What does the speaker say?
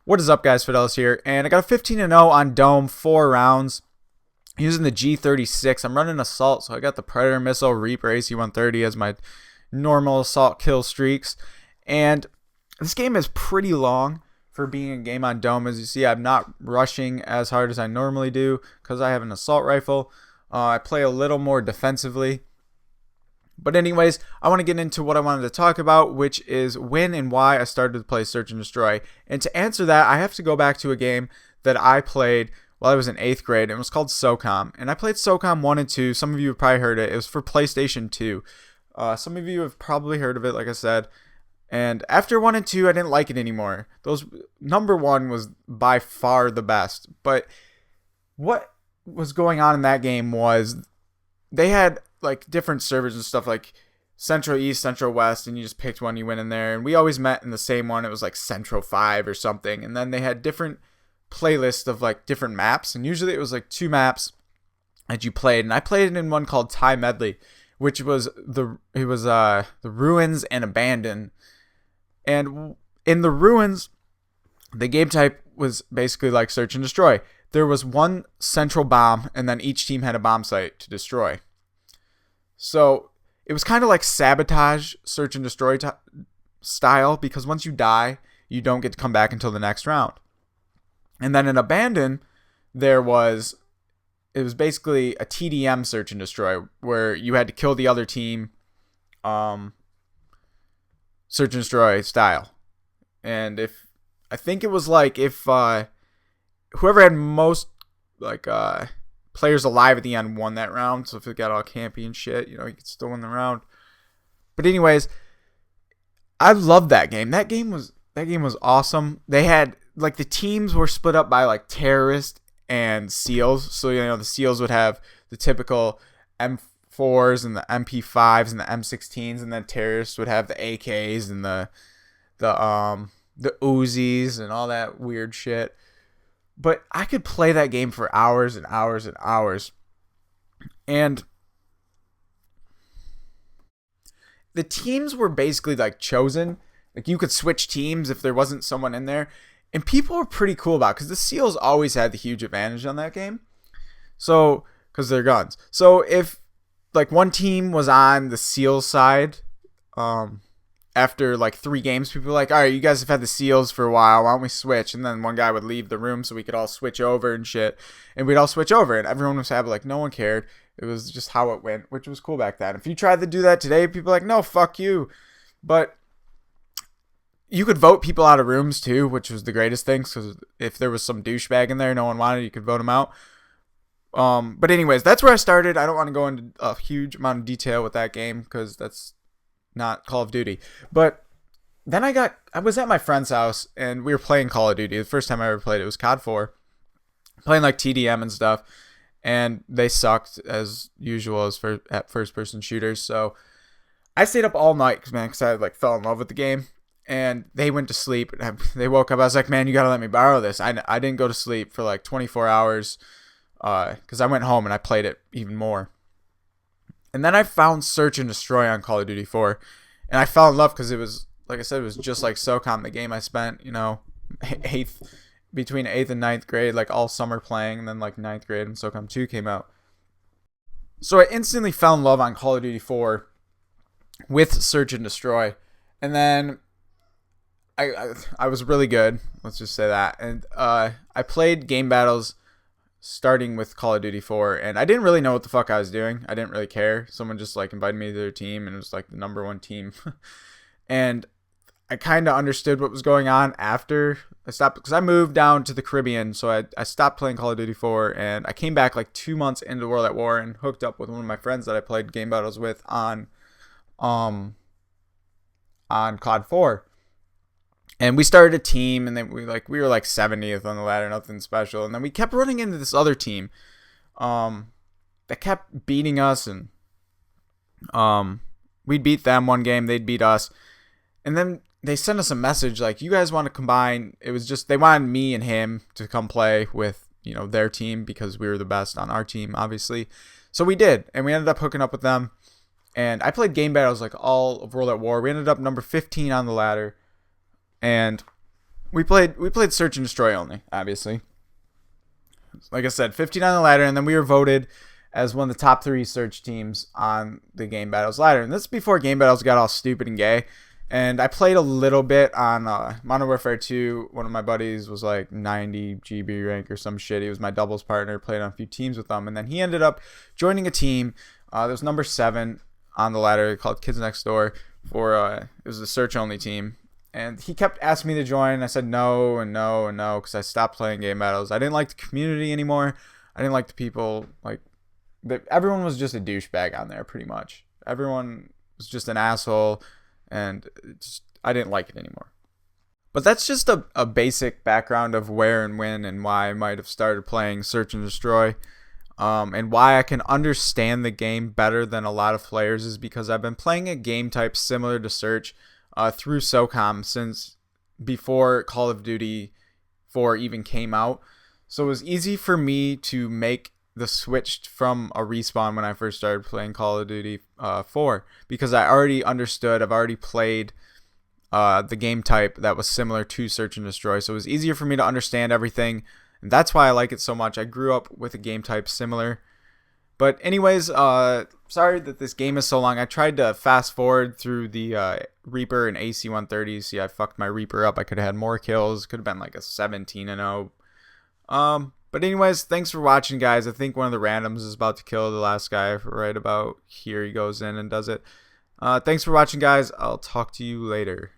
What is up, guys? Fidelis here, and I got a 15-0 on Dome, 4 rounds, using the G36. I'm running Assault, so I got the Predator Missile, Reaper, AC-130 as my normal Assault kill streaks. And this game is pretty long for being a game on Dome. As you see, I'm not rushing as hard as I normally do because I have an Assault Rifle. I play a little more defensively. But anyways, I want to get into what I wanted to talk about, which is when and why I started to play Search and Destroy. And to answer that, I have to go back to a game that I played while I was in 8th grade. It was called SOCOM. And I played SOCOM 1 and 2. Some of you have probably heard it. It was for PlayStation 2. Some of you have probably heard of it, like I said. And after 1 and 2, I didn't like it anymore. Number 1 was by far the best. But what was going on in that game was they had like different servers and stuff, like Central East, Central West, and you just picked one, you went in there, and we always met in the same one. It was like Central 5 or something, and then they had different playlists of like different maps, and usually it was like 2 maps that you played, and I played in one called Thai Medley, which was the Ruins and Abandon. And in the Ruins, the game type was basically like Search and Destroy. There was one central bomb, and then each team had a bomb site to destroy. So it was kind of like Sabotage, Search and Destroy style, because once you die, you don't get to come back until the next round. And then in Abandon, it was basically a TDM Search and Destroy, where you had to kill the other team, Search and Destroy style. And I think it was like if whoever had most players alive at the end won that round. So if it got all campy and shit, you could still win the round. But anyways, I loved that game. That game was awesome. They had like the teams were split up by like terrorists and SEALs. So the SEALs would have the typical M4s and the MP5s and the M16s, and then terrorists would have the AKs and the Uzis and all that weird shit. But I could play that game for hours and hours and hours. And the teams were basically like chosen. Like you could switch teams if there wasn't someone in there. And people were pretty cool about it because the SEALs always had the huge advantage on that game. So, because they're guns. So if like one team was on the SEAL side, after like 3 games, people were like, all right, you guys have had the SEALs for a while, why don't we switch? And then one guy would leave the room so we could all switch over and shit. And we'd all switch over, and everyone was happy. Like, no one cared. It was just how it went, which was cool back then. If you tried to do that today, people are like, no, fuck you. But you could vote people out of rooms too, which was the greatest thing, because if there was some douchebag in there no one wanted, you could vote him out. But anyways, that's where I started. I don't want to go into a huge amount of detail with that game because that's not Call of Duty. But then I was at my friend's house and we were playing Call of Duty. The first time I ever played it was COD 4, playing like TDM and stuff, and they sucked as usual at first person shooters. So I stayed up all night because I like fell in love with the game, and they went to sleep. They woke up. I was like, man, you gotta let me borrow this. I didn't go to sleep for like 24 hours because I went home and I played it even more. And then I found Search and Destroy on Call of Duty 4, and I fell in love because it was, like I said, it was just like SOCOM, the game I spent, between 8th and 9th grade, like all summer playing, and then like 9th grade and SOCOM 2 came out. So I instantly fell in love on Call of Duty 4 with Search and Destroy, and then I was really good, let's just say that, and I played game battles starting with Call of Duty 4, and I didn't really know what the fuck I was doing. I didn't really care. Someone just like invited me to their team, and it was like the number 1 team. And I kind of understood what was going on after I stopped, because I moved down to the Caribbean, so I stopped playing Call of Duty 4, and I came back like 2 months into World at War and hooked up with one of my friends that I played game battles with on COD 4. And we started a team, and then we were like 70th on the ladder, nothing special. And then we kept running into this other team that kept beating us, and we'd beat them one game, they'd beat us. And then they sent us a message like, you guys want to combine. It was just they wanted me and him to come play with their team because we were the best on our team, obviously. So we did, and we ended up hooking up with them. And I played game battles like all of World at War. We ended up number 15 on the ladder. And we played search and destroy only, obviously. Like I said, 15 on the ladder, and then we were voted as one of the top 3 search teams on the Game Battles ladder. And this is before Game Battles got all stupid and gay. And I played a little bit on Modern Warfare 2. One of my buddies was like 90 GB rank or some shit. He was my doubles partner. Played on a few teams with him. And then he ended up joining a team that was number 7 on the ladder called Kids Next Door. It was a search-only team. And he kept asking me to join. I said no and no and no because I stopped playing Game Battles. I didn't like the community anymore. I didn't like the people. Everyone was just a douchebag on there pretty much. Everyone was just an asshole. And I didn't like it anymore. But that's just a basic background of where and when and why I might have started playing Search and Destroy. And why I can understand the game better than a lot of players is because I've been playing a game type similar to Search through SOCOM since before Call of Duty 4 even came out. So it was easy for me to make the switch from a respawn when I first started playing Call of Duty 4 because I already understood. I've already played the game type that was similar to Search and Destroy, so it was easier for me to understand everything, and that's why I like it so much. I grew up with a game type similar. But anyways, sorry that this game is so long. I tried to fast forward through the Reaper and AC-130. See, I fucked my Reaper up. I could have had more kills. Could have been like a 17-0. But anyways, thanks for watching, guys. I think one of the randoms is about to kill the last guy right about here. He goes in and does it. Thanks for watching, guys. I'll talk to you later.